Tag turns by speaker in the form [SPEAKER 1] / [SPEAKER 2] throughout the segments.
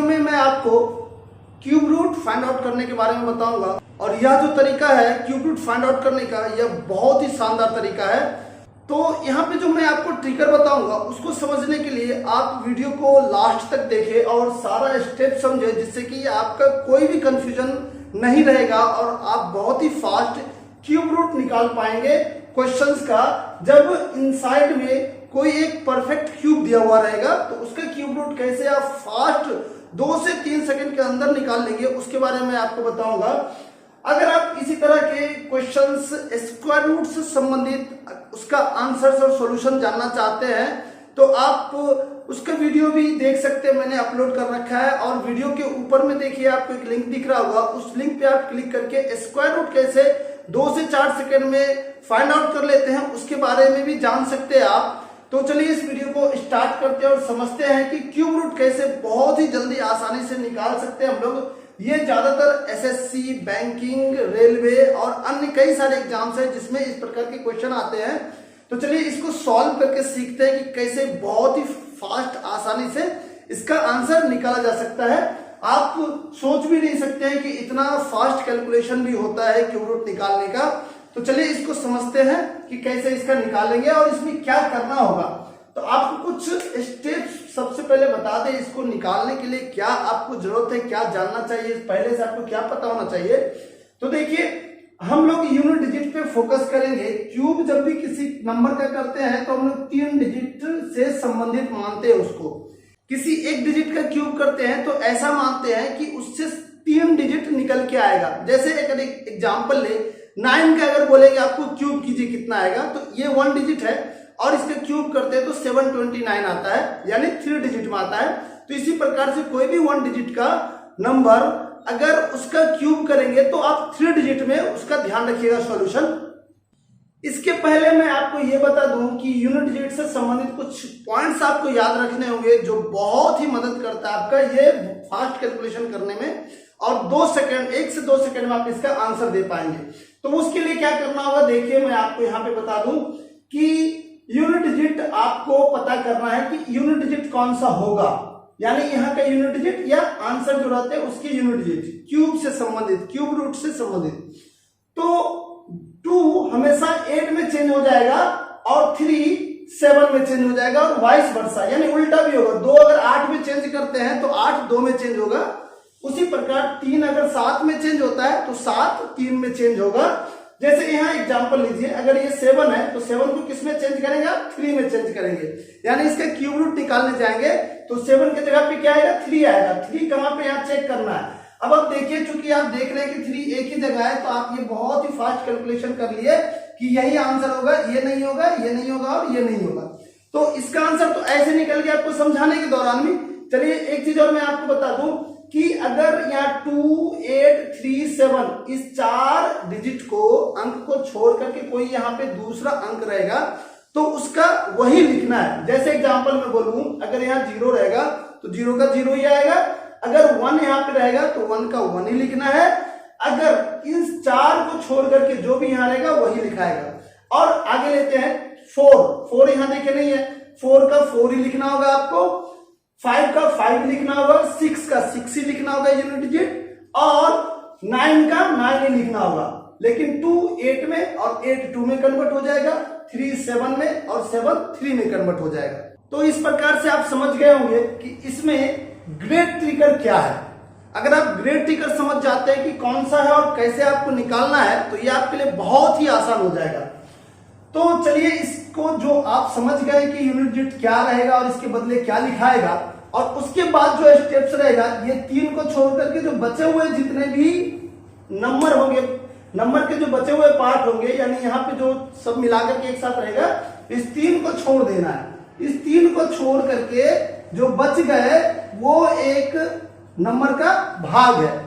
[SPEAKER 1] Video में मैं आपको क्यूब रूट फाइंड आउट करने के बारे में बताऊंगा और यह जो तरीका है क्यूब रूट फाइंड आउट करने का, यह बहुत ही शानदार तरीका है। तो यहाँ पे जो मैं आपको ट्रिकर बताऊंगा उसको समझने के लिए आप वीडियो को लास्ट तक देखें और सारा स्टेप समझे, जिससे कि आपका कोई भी कंफ्यूजन नहीं रहेगा और आप बहुत ही फास्ट क्यूब रूट निकाल पाएंगे क्वेश्चंस का। जब इनसाइड में कोई एक परफेक्ट क्यूब दिया हुआ रहेगा तो उसका क्यूब रूट कैसे आप फास्ट 2 से 3 सेकंड के अंदर निकाल लेंगे, उसके बारे में आपको बताऊंगा। अगर आप इसी तरह के क्वेश्चंस स्क्वायर रूट से संबंधित उसका आंसर्स और सॉल्यूशन जानना चाहते हैं तो आप उसका वीडियो भी देख सकते हैं, मैंने अपलोड कर रखा है। और वीडियो के ऊपर में देखिए आपको एक लिंक दिख रहा होगा, उस लिंक पे आप क्लिक करके स्क्वायर रूट कैसे 2 से 4 सेकंड में फाइंड आउट कर लेते हैं उसके बारे में भी जान सकते हैं आप। तो चलिए इस वीडियो को स्टार्ट करते हैं और समझते हैं कि क्यूब रूट कैसे बहुत ही जल्दी आसानी से निकाल सकते हैं हम लोग। ये ज्यादातर एसएससी, बैंकिंग, रेलवे और अन्य कई सारे एग्जाम्स हैं जिसमें इस प्रकार के क्वेश्चन आते हैं। तो चलिए इसको सॉल्व करके सीखते हैं कि कैसे बहुत ही फास्ट आसानी से इसका आंसर निकाला जा सकता है। आप सोच भी नहीं सकते हैं कि इतना फास्ट कैलकुलेशन भी होता है क्यूब रूट निकालने का। तो चलिए इसको समझते हैं कि कैसे इसका निकालेंगे और इसमें क्या करना होगा। तो आपको कुछ स्टेप्स सबसे पहले बता दें, इसको निकालने के लिए क्या आपको जरूरत है, क्या जानना चाहिए, पहले से आपको क्या पता होना चाहिए। तो देखिए हम लोग यूनिट डिजिट पे फोकस करेंगे। क्यूब जब भी किसी नंबर का करते हैं तो हम लोग 3 डिजिट से संबंधित मानते हैं उसको। किसी एक डिजिट का क्यूब करते हैं तो ऐसा मानते हैं कि उससे 3 डिजिट निकल के आएगा। जैसे एक एग्जाम्पल ले, 9 का अगर बोलेंगे आपको क्यूब कीजिए कितना आएगा, तो ये 1 डिजिट है और इसका क्यूब करते हैं तो 729 आता है, यानी 3 डिजिट में आता है। तो इसी प्रकार से कोई भी 1 डिजिट का नंबर अगर उसका क्यूब करेंगे तो आप 3 डिजिट में उसका ध्यान रखिएगा सॉल्यूशन। इसके पहले मैं आपको यह बता दूं कि यूनिट डिजिट से संबंधित कुछ पॉइंट्स आपको याद रखने होंगे जो बहुत ही मदद करता है आपका ये फास्ट कैलकुलेशन करने में, और 2 सेकंड 1 से 2 सेकंड में आप इसका आंसर दे पाएंगे। तो उसके लिए क्या करना होगा, देखिए मैं आपको यहाँ पे बता दूं कि यूनिट डिजिट आपको पता करना है कि यूनिट डिजिट कौन सा होगा, यानी यहाँ का यूनिट डिजिट या आंसर जो रहते हैं उसके यूनिट डिजिट क्यूब से संबंधित, क्यूब रूट से संबंधित। तो 2 हमेशा 8 में चेंज हो जाएगा और 3 7 में चेंज हो जाएगा और वाइस वर्सा, यानी उल्टा भी होगा। 2 अगर 8 में चेंज करते हैं तो 8 2 में चेंज होगा। उसी प्रकार 3 अगर 7 में चेंज होता है तो 7 3 में चेंज होगा। जैसे यहाँ एग्जांपल लीजिए, अगर ये 7 है तो 7 को किस में चेंज करेंगे आप, 3 में चेंज करेंगे, यानी इसका क्यूब रूट निकालने जाएंगे तो 7 की जगह पे क्या आएगा, 3 आएगा। 3 कहाँ पे यहाँ चेक करना है। अब आप देखिए, चूंकि आप देख रहे हैं कि 3 एक ही जगह है तो आप ये बहुत ही फास्ट कैलकुलेशन कर लिए कि यही आंसर होगा, ये नहीं होगा, ये नहीं होगा और ये नहीं होगा। तो इसका आंसर तो ऐसे निकल गया आपको समझाने के दौरान भी। चलिए एक चीज और मैं आपको बता दूं कि अगर यहाँ 2 8 3 7 इस 4 डिजिट को, अंक को छोड़ करके कोई यहाँ पे दूसरा अंक रहेगा तो उसका वही लिखना है। जैसे एग्जांपल में बोलूं, अगर यहाँ 0 रहेगा तो 0 का 0 ही आएगा, अगर 1 यहाँ पे रहेगा तो 1 का 1 ही लिखना है। अगर इस 4 को छोड़ करके जो भी यहाँ रहेगा वही लिखाएगा। और आगे लेते हैं 4 यहाँ देखे नहीं है, 4 का 4 ही लिखना होगा आपको, 5 का 5 लिखना होगा, 6 का 6 ही लिखना होगा यूनिट डिजिट, और 9 का 9 ही लिखना होगा। लेकिन 2 8 में और 8 2 में कन्वर्ट हो जाएगा, 3 7 में और 7 3 में कन्वर्ट हो जाएगा। तो इस प्रकार से आप समझ गए होंगे कि इसमें ग्रेड ट्रिकर क्या है। अगर आप ग्रेड ट्रिकर समझ जाते हैं कि कौन सा है और कैसे आपको निकालना है तो ये आपके लिए बहुत ही आसान हो जाएगा। तो चलिए इसको जो आप समझ गए कि यूनिट डिजिट क्या रहेगा और इसके बदले क्या लिखाएगा, और उसके बाद जो स्टेप्स रहेगा, ये 3 को छोड़ करके जो बचे हुए जितने भी नंबर होंगे, नंबर के जो बचे हुए पार्ट होंगे, यानी यहाँ पे जो सब मिलाकर के एक साथ रहेगा, इस 3 को छोड़ देना है। इस 3 को छोड़ करके जो बच गए वो एक नंबर का भाग है।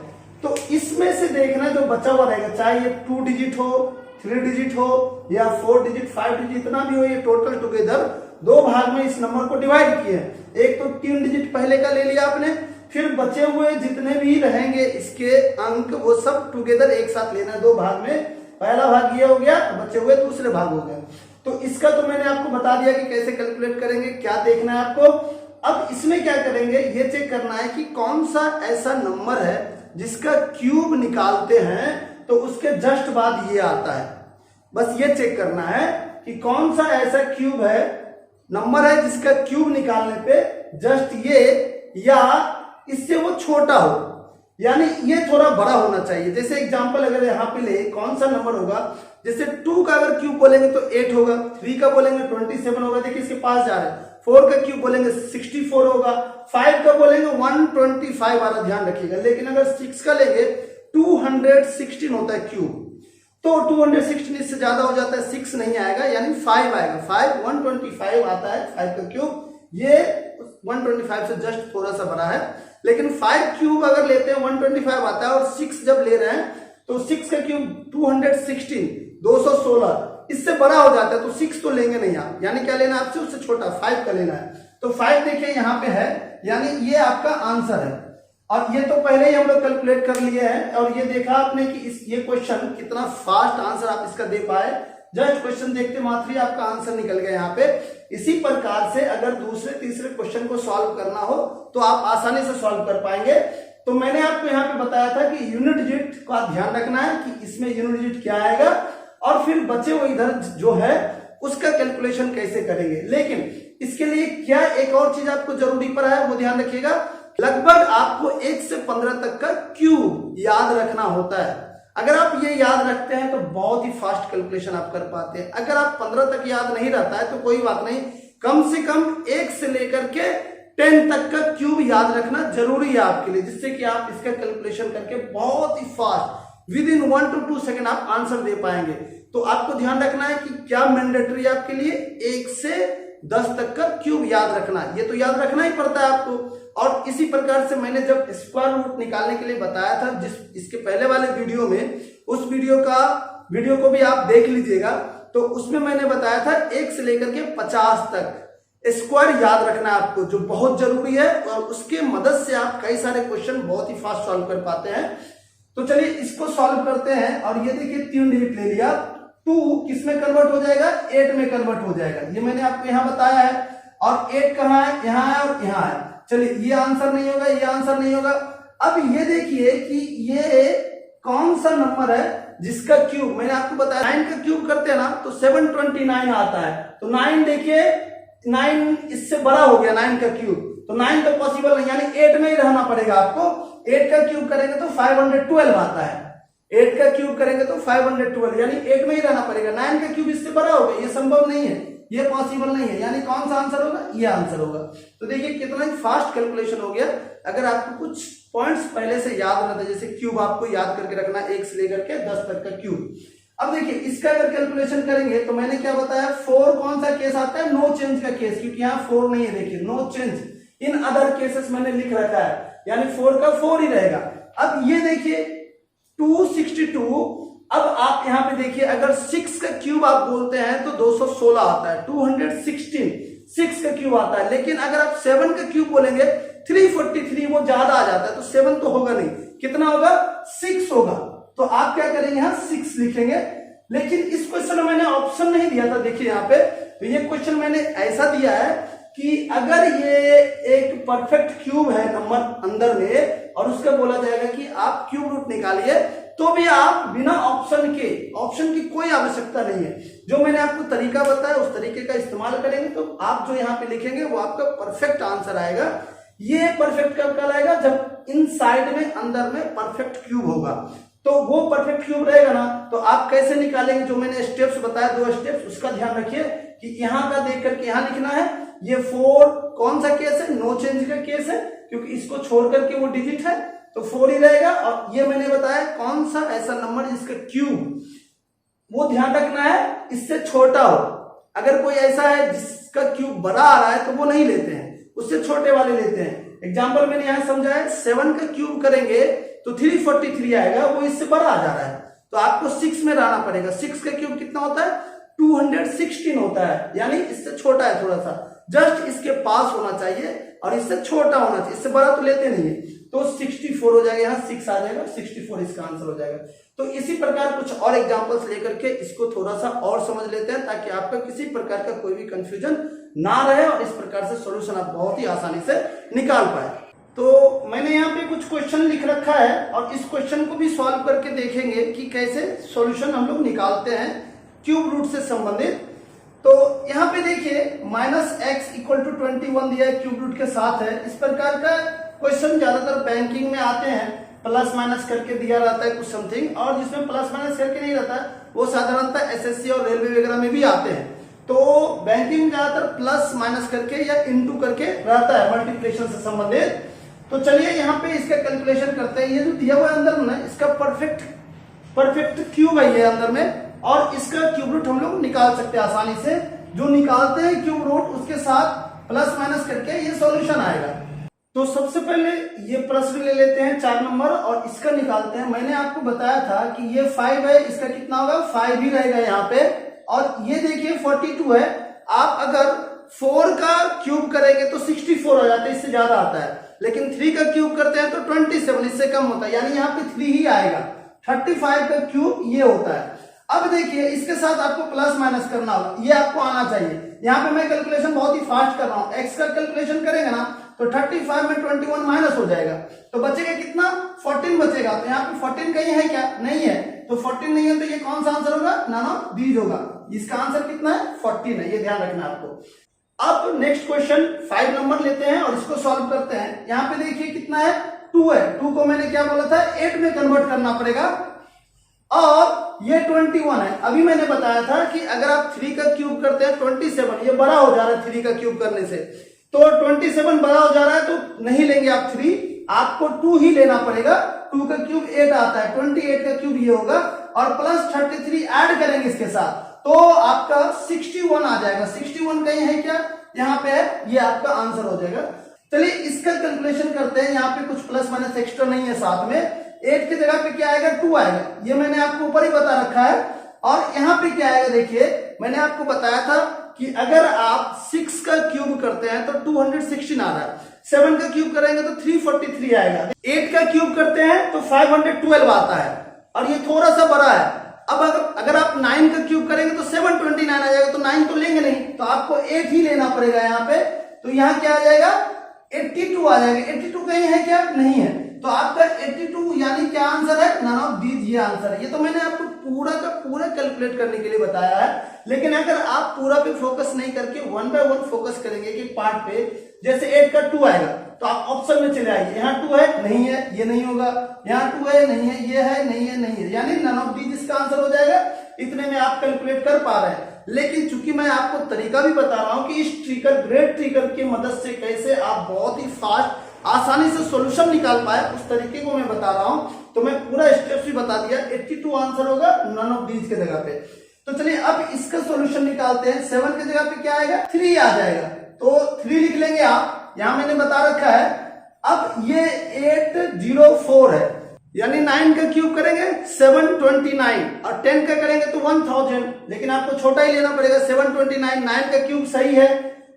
[SPEAKER 1] तो इसमें से देखना जो बचा हुआ रहेगा, चाहे ये 2 डिजिट हो, 3 डिजिट हो या 4 डिजिट 5 डिजिट जितना भी हो, ये टोटल टुगेदर 2 भाग में इस नंबर को डिवाइड किए। एक तो 3 डिजिट पहले का ले लिया आपने, फिर बचे हुए जितने भी रहेंगे इसके अंक वो सब टुगेदर एक साथ लेना है 2 भाग में। पहला भाग ये हो गया, बचे हुए दूसरे भाग हो गए। तो इसका तो मैंने आपको बता दिया कि कैसे कैलकुलेट करेंगे, क्या देखना है आपको। अब इसमें क्या करेंगे, ये चेक करना है कि कौन सा ऐसा नंबर है जिसका क्यूब निकालते हैं तो उसके जस्ट बाद ये आता है। बस ये चेक करना है कि कौन सा ऐसा क्यूब है, नंबर है जिसका क्यूब निकालने पे जस्ट ये या इससे वो छोटा हो, यानी ये थोड़ा बड़ा होना चाहिए। जैसे एग्जांपल अगर यहाँ पे ले, कौन सा नंबर होगा, जैसे 2 का अगर क्यूब बोलेंगे तो 8 होगा, 3 का बोलेंगे 27 होगा, देखिए इसके पास जा रहे हैं। 4 का क्यूब बोलेंगे 64 होगा, 5 का बोलेंगे 125 आ रहा, ध्यान रखिएगा। लेकिन अगर 6 का लेंगे 216 होता है क्यूब, तो 216 इससे ज्यादा हो जाता है, 6 नहीं आएगा, यानी 5 आएगा। 5 125 आता है 5 का क्यूब, ये 125 से जस्ट थोड़ा सा बड़ा है। लेकिन 5 क्यूब अगर लेते हैं 125 आता है, और 6 जब ले रहे हैं तो 6 का क्यूब 216 इससे बड़ा हो जाता है, तो 6 तो लेंगे नहीं आप, यानी क्या लेना आपसे, उससे छोटा 5 का लेना है। तो 5 देखिए यहाँ पे है, यानी ये आपका आंसर है। और ये तो पहले ही हम लोग कैलकुलेट कर लिए हैं, और ये देखा आपने कि ये क्वेश्चन कितना फास्ट आंसर आप इसका दे पाए। जस्ट क्वेश्चन देखते मात्र ही आपका आंसर निकल गया यहाँ पे। इसी प्रकार से अगर दूसरे तीसरे क्वेश्चन को सॉल्व करना हो तो आप आसानी से सॉल्व कर पाएंगे। तो मैंने आपको यहाँ पे बताया था कि यूनिट डिजिट का ध्यान रखना है कि इसमें यूनिट डिजिट क्या आएगा, और फिर बचे हुए इधर जो है उसका कैलकुलेशन कैसे करेंगे। लेकिन इसके लिए क्या एक और चीज आपको जरूरी पड़ा है, वो ध्यान रखिएगा। लगभग आपको 1 से 15 तक का क्यूब याद रखना होता है। अगर आप ये याद रखते हैं तो बहुत ही फास्ट कैलकुलेशन आप कर पाते हैं। अगर आप 15 तक याद नहीं रहता है तो कोई बात नहीं, कम से कम 1 से लेकर के 10 तक का क्यूब याद रखना जरूरी है आपके लिए, जिससे कि आप इसका कैलकुलेशन करके बहुत ही fast within 1 to 2 second आप आंसर दे पाएंगे। तो आपको ध्यान रखना है कि क्या मैंडेटरी है आपके लिए, 1 से 10 तक का क्यूब याद रखना, ये तो याद रखना ही पड़ता है आपको। और इसी प्रकार से मैंने जब स्क्वायर रूट निकालने के लिए बताया था, जिस इसके पहले वाले वीडियो में, उस वीडियो को भी आप देख लीजिएगा, तो उसमें मैंने बताया था 1 से लेकर के 50 तक स्क्वायर याद रखना है आपको, जो बहुत जरूरी है, और उसके मदद से आप कई सारे क्वेश्चन बहुत ही फास्ट सॉल्व कर पाते हैं। तो चलिए इसको सॉल्व करते हैं। और ये देखिए 3 डिजिट ले लिया, 2 किस में कन्वर्ट हो जाएगा, 8 में कन्वर्ट हो जाएगा, ये मैंने आपको यहां बताया है। और 8 कहां है, यहां है और यहां है। चलिए ये आंसर नहीं होगा, ये आंसर नहीं होगा। अब ये देखिए कि ये कौन सा नंबर है जिसका क्यूब, मैंने आपको बताया 9 का क्यूब करते हैं ना तो 729 आता है। तो 9 देखिए, 9 इससे बड़ा हो गया 9 का क्यूब, तो 9 तो पॉसिबल नहीं, यानी 8 में ही रहना पड़ेगा आपको। 8 का क्यूब करेंगे तो 512 आता है, 8 का क्यूब करेंगे तो 512, यानी 8 में ही रहना पड़ेगा। 9 का क्यूब इससे बड़ा होगा, ये संभव नहीं है, ये पॉसिबल नहीं है, यानी कौन सा आंसर होगा, ये आंसर होगा। तो देखिए कितना फास्ट कैलकुलेशन हो गया। अगर आपको कुछ पॉइंट्स पहले से याद रहता है, जैसे क्यूब आपको याद करके रखना 1 से लेकर के 10 तक का क्यूब। अब देखिए इसका अगर कैलकुलेशन करेंगे तो मैंने क्या बताया, 4 कौन सा केस आता है, नो चेंज का केस, क्योंकि यहाँ 4 नहीं है, देखिए no change in other cases मैंने लिख रखा है, यानी 4 का 4 ही रहेगा। अब ये देखिए 262, अब आप यहां पे देखिए अगर 6 का क्यूब आप बोलते हैं तो 216 आता है, 216 6 का क्यूब आता है। लेकिन अगर आप 7 का क्यूब बोलेंगे 343, वो ज्यादा आ जाता है, तो 7 तो होगा नहीं, कितना होगा, 6 होगा। तो आप क्या करेंगे, यहां 6 लिखेंगे। लेकिन इस क्वेश्चन में मैंने ऑप्शन नहीं दिया था, देखिए यहाँ पे, तो ये क्वेश्चन मैंने ऐसा दिया है कि अगर ये एक परफेक्ट क्यूब है नंबर अंदर में, और उसका बोला जाएगा कि आप क्यूब रूट निकालिए, तो भी आप बिना ऑप्शन की कोई आवश्यकता नहीं है। जो मैंने आपको तरीका बताया उस तरीके का इस्तेमाल करेंगे तो आप जो यहाँ पे लिखेंगे वो आपका परफेक्ट आंसर आएगा। ये परफेक्ट कब आएगा, जब इन साइड में अंदर में परफेक्ट क्यूब होगा, तो वो परफेक्ट क्यूब रहेगा ना। तो आप कैसे निकालेंगे, जो मैंने स्टेप्स बताया 2 स्टेप्स, उसका ध्यान रखिए कि यहाँ का देख करके यहाँ लिखना है। ये 4 कौन सा केस है, नो चेंज का केस है, क्योंकि इसको छोड़ करके वो डिजिट है, तो 4 ही रहेगा। और ये मैंने बताया कौन सा ऐसा नंबर जिसका क्यूब, वो ध्यान रखना है इससे छोटा हो। अगर कोई ऐसा है जिसका क्यूब बड़ा आ रहा है तो वो नहीं लेते हैं, उससे छोटे वाले लेते हैं। एग्जाम्पल मैंने यहां समझाया, 7 का क्यूब करेंगे तो 343 आएगा, वो इससे बड़ा आ जा रहा है, तो आपको 6 में रहना पड़ेगा। 6 का क्यूब कितना होता है, 216 होता है, यानी इससे छोटा है थोड़ा सा, जस्ट इसके पास होना चाहिए और इससे छोटा होना चाहिए, इससे बड़ा तो लेते नहीं है। तो 64 हो जाएगा, यहाँ 6 आ जाएगा, 64 इसका आंसर हो जाएगा। तो इसी प्रकार कुछ और एग्जांपल्स लेकर के इसको थोड़ा सा और समझ लेते हैं, ताकि आपका किसी प्रकार का कोई भी कंफ्यूजन ना रहे और इस प्रकार से सॉल्यूशन आप बहुत ही आसानी से निकाल पाए। तो मैंने यहाँ पे कुछ क्वेश्चन लिख रखा है और इस क्वेश्चन को भी सॉल्व करके देखेंगे कि कैसे सॉल्यूशन हम लोग निकालते हैं क्यूब रूट से संबंधित। तो यहाँ पे देखिए -x इक्वल टू 21 दिया है, क्यूब रूट के साथ है। इस प्रकार का क्वेश्चन ज्यादातर बैंकिंग में आते हैं, प्लस माइनस करके दिया रहता है कुछ समथिंग, और जिसमें प्लस माइनस करके नहीं रहता वो साधारणतः एसएससी और रेलवे वगैरह में भी आते हैं। तो बैंकिंग में ज्यादातर प्लस माइनस करके या इनटू करके रहता है मल्टीप्लिकेशन से संबंधित। तो चलिए यहाँ पे इसका कैलकुलेशन करते हैं। ये जो दिया हुआ है अंदर में, इसका परफेक्ट क्यूब है ये अंदर में, और इसका क्यूब रूट हम लोग निकाल सकते हैं आसानी से। जो निकालते हैं क्यूब रूट उसके साथ प्लस माइनस करके ये सॉल्यूशन आएगा। तो सबसे पहले ये प्रश्न ले लेते हैं 4 नंबर और इसका निकालते हैं। मैंने आपको बताया था कि ये 5 है, इसका कितना होगा 5 ही रहेगा यहाँ पे। और ये देखिए 42 है, आप अगर 4 का क्यूब करेंगे तो 64 हो जाता है, इससे ज्यादा आता है। लेकिन 3 का क्यूब करते हैं तो 27, इससे कम होता है, यानी यहाँ पे 3 ही आएगा। 35 का क्यूब ये होता है। अब देखिए इसके साथ आपको प्लस माइनस करना होगा, ये आपको आना चाहिए। यहाँ पे मैं कैलकुलेशन बहुत ही फास्ट कर रहा हूँ। एक्स का कैलकुलेशन करेंगे ना तो 35 में 21 माइनस हो जाएगा, तो बचेगा कितना 14 बचेगा। तो यहाँ पे 14 कहीं है क्या, नहीं है। तो 14 नहीं है तो ये कौन सा आंसर होगा, नन ऑफ दीज होगा। इसका आंसर कितना है 14 है, ये ध्यान रखना आपको। अब नेक्स्ट क्वेश्चन 5 नंबर लेते हैं और इसको सॉल्व करते हैं। यहाँ पे देखिए कितना है 2 है। 2 को मैंने क्या बोला था 8 में कन्वर्ट करना पड़ेगा, और ये 21 है। अभी मैंने बताया था कि अगर आप 3 का क्यूब करते हैं 27, ये बड़ा हो जा रहा है 3 का क्यूब करने से, तो 27 बड़ा हो जा रहा है तो नहीं लेंगे आप 3, आपको 2 ही लेना पड़ेगा। 2 का क्यूब 8 आता है, 28 का क्यूब ये होगा, और प्लस 33 ऐड करेंगे इसके साथ तो आपका 61 आ जाएगा। 61 कहीं है क्या, यहाँ पे है, ये आपका आंसर हो जाएगा। चलिए इसका कैलकुलेशन करते हैं। यहाँ पे कुछ प्लस माइनस एक्स्ट्रा नहीं है साथ में। 8 की जगह पे क्या आएगा 2 आएगा, ये मैंने आपको ऊपर ही बता रखा है। और यहाँ पे क्या आएगा देखिए, मैंने आपको बताया था कि अगर आप 6 का क्यूब करते हैं तो 216 आ रहा है, 7 का क्यूब करेंगे तो 343 आएगा, 8 का क्यूब करते हैं तो 512 आता है, और ये थोड़ा सा बड़ा है। अब अगर आप 9 का क्यूब करेंगे तो 729 आ जाएगा, तो 9 तो लेंगे नहीं, तो आपको 8 ही लेना पड़ेगा यहाँ पे। तो यहाँ क्या आ जाएगा 82 आ जाएगा। 82 कहीं है क्या, नहीं है, तो आपका 82 यानी क्या आंसर है, नन ऑफ दीज ये आंसर है। ये तो मैंने आपको पूरा का पूरा कैलकुलेट करने के लिए बताया है, लेकिन अगर आप पूरा पे फोकस नहीं करके 1 बाय 1 फोकस करेंगे कि पार्ट पे, जैसे 8 का 2 आएगा तो आप ऑप्शन में चले आइए। यहाँ 2 है, नहीं है, ये नहीं होगा। यहाँ 2 है, नहीं है, ये है, नहीं है, नहीं है, यानी नन ऑफ दीज इसका आंसर हो जाएगा। इतने में आप कैलकुलेट कर पा रहे हैं। लेकिन चूंकि मैं आपको तरीका भी बता रहा हूं कि इस ट्रिकर, ग्रेट ट्रिकर की मदद से कैसे आप बहुत ही फास्ट आसानी से सॉल्यूशन निकाल पाए, उस तरीके को मैं बता रहा हूं। तो मैं पूरा स्टेप्स भी बता दिया। 82 आंसर होगा नन ऑफ दीज के जगह पे। तो चलिए अब इसका सॉल्यूशन निकालते हैं। 7 की जगह पे क्या आएगा 3 आ जाएगा, तो 3 लिख लेंगे आप, यहां मैंने बता रखा है। अब ये 804 है, यानी 9 का क्यूब करेंगे 729, और 10 का करेंगे तो 1000, लेकिन आपको छोटा ही लेना पड़ेगा 729। 9 का क्यूब सही है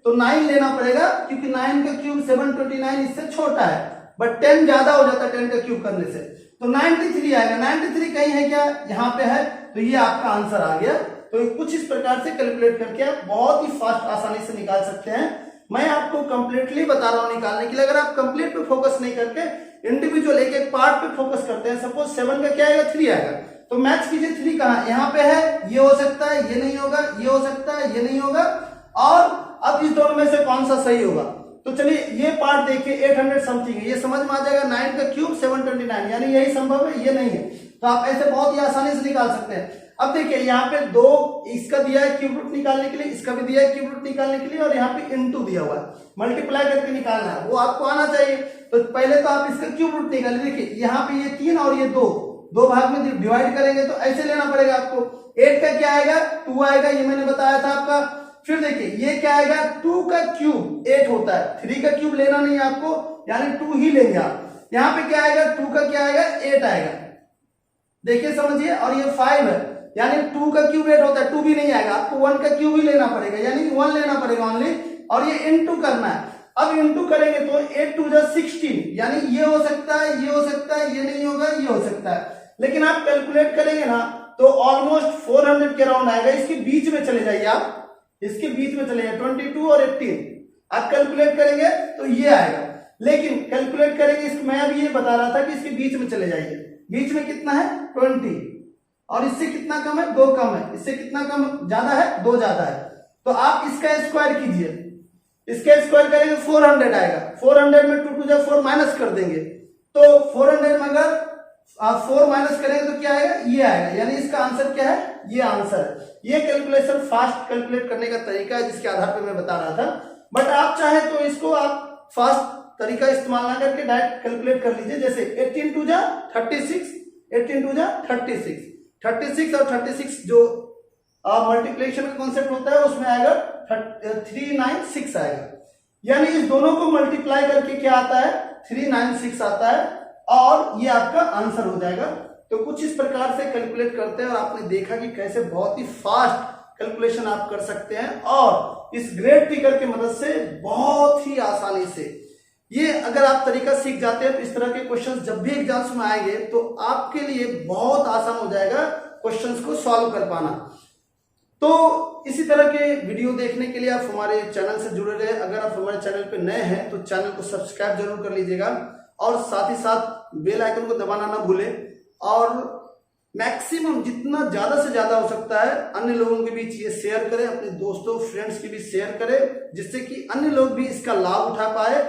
[SPEAKER 1] तो 9 लेना पड़ेगा, क्योंकि 9 का क्यूब 729 इससे छोटा है, बट 10 ज्यादा हो जाता है 10 का क्यूब करने से। तो 93 आएगा। 93 कहीं है क्या, यहाँ पे है, तो ये आपका आंसर आ गया। तो कुछ इस प्रकार से कैलकुलेट करके आप बहुत ही फास्ट आसानी से निकाल सकते हैं। मैं आपको कंप्लीटली बता रहा हूं निकालने के लिए। अगर आप कंप्लीट पे फोकस नहीं करके इंडिविजुअल एक एक पार्ट पे फोकस करते हैं, सपोज 7 का क्या आएगा 3 आएगा, तो मैच कीजिए 3 कहां, यहाँ पे है, ये हो सकता है, ये नहीं होगा, ये हो सकता है, ये नहीं होगा, और अब इस दोनों में से कौन सा सही होगा। तो चलिए ये पार्ट देखिए 800 समथिंग है, ये समझ में आ जाएगा। 9 का क्यूब 729, यानी यही संभव है, ये नहीं है। तो आप ऐसे बहुत ही आसानी से निकाल सकते हैं। अब देखिए यहाँ पे 2 इसका दिया है क्यूब रूट निकालने के लिए, इसका भी दिया है क्यूब रूट निकालने के लिए, और यहाँ पे इनटू दिया हुआ है, मल्टीप्लाई करके निकालना है, वो आपको आना चाहिए। तो पहले तो आप इसका क्यूब रूट निकालिए। देखिए यहाँ पे ये 3 और ये 2 भाग में डिवाइड करेंगे तो ऐसे लेना पड़ेगा आपको। 8 का क्या आएगा 2 आएगा, ये मैंने बताया था आपका। फिर देखिए ये क्या आएगा 2 का क्यूब 8 होता है, 3 का क्यूब लेना नहीं है आपको, यानी 2 ही लेंगे आप। यहाँ पे क्या आएगा 2 का क्या आएगा 8 आएगा, देखिए समझिए। और ये 5 है, यानी 2 का क्यूब 8 होता है, 2 भी नहीं आएगा, आपको 1 का क्यूब ही लेना पड़ेगा, यानी 1 लेना पड़ेगा ओनली, और ये इनटू करना है। अब इनटू करेंगे तो 8 2 जा 16, यानी ये हो सकता है, ये हो सकता है, ये नहीं होगा, ये हो सकता है। लेकिन आप कैलकुलेट करेंगे ना तो ऑलमोस्ट 400 के अराउंड आएगा। इसके बीच में चले जाइए आप, इसके बीच में चले जाए 22 और 18 आप कैलकुलेट करेंगे तो ये आएगा। लेकिन कैलकुलेट करेंगे इसको, मैं अभी ये बता रहा था कि इसके बीच में चले जाइए। बीच में कितना है 20 और इससे कितना कम है 2 कम है, इससे कितना कम ज्यादा है 2 ज्यादा है। तो आप इसका स्क्वायर कीजिए, इसका स्क्वायर करेंगे 400 आएगा। 400 में 2 2 4 माइनस कर देंगे तो 400 में अगर आप 4 माइनस करेंगे तो क्या आएगा ये आएगा, यानी इसका आंसर क्या है ये आंसर है। ये कैलकुलेशन फास्ट कैलकुलेट करने का तरीका है जिसके आधार पर मैं बता रहा था। बट आप चाहे तो इसको आप फास्ट तरीका इस्तेमाल ना करके डायरेक्ट कैलकुलेट कर लीजिए। जैसे 18 2 जा 36, 18 2 जा 36, 36 और 36 जो मल्टीप्लिकेशन का कॉन्सेप्ट होता है उसमें आएगा 396 आएगा। यानी इस दोनों को मल्टीप्लाई करके क्या आता है 396 आता है और ये आपका आंसर हो जाएगा। तो कुछ इस प्रकार से कैलकुलेट करते हैं और आपने देखा कि कैसे बहुत ही फास्ट कैलकुलेशन आप कर सकते हैं और इस ग्रेड ट्रिगर की मदद से बहुत ही आसानी से। ये अगर आप तरीका सीख जाते हैं तो इस तरह के क्वेश्चंस जब भी एग्जाम्स में आएंगे तो आपके लिए बहुत आसान हो जाएगा क्वेश्चंस को सॉल्व कर पाना। तो इसी तरह के वीडियो देखने के लिए आप हमारे चैनल से जुड़े रहे। अगर आप हमारे चैनल पे नए हैं तो चैनल को सब्सक्राइब जरूर कर लीजिएगा और साथ ही साथ बेल आइकन को दबाना ना भूलें और मैक्सिमम जितना ज्यादा से ज्यादा हो सकता है अन्य लोगों के बीच ये शेयर करें, अपने दोस्तों फ्रेंड्स के बीच शेयर करें जिससे कि अन्य लोग भी इसका लाभ उठा पाए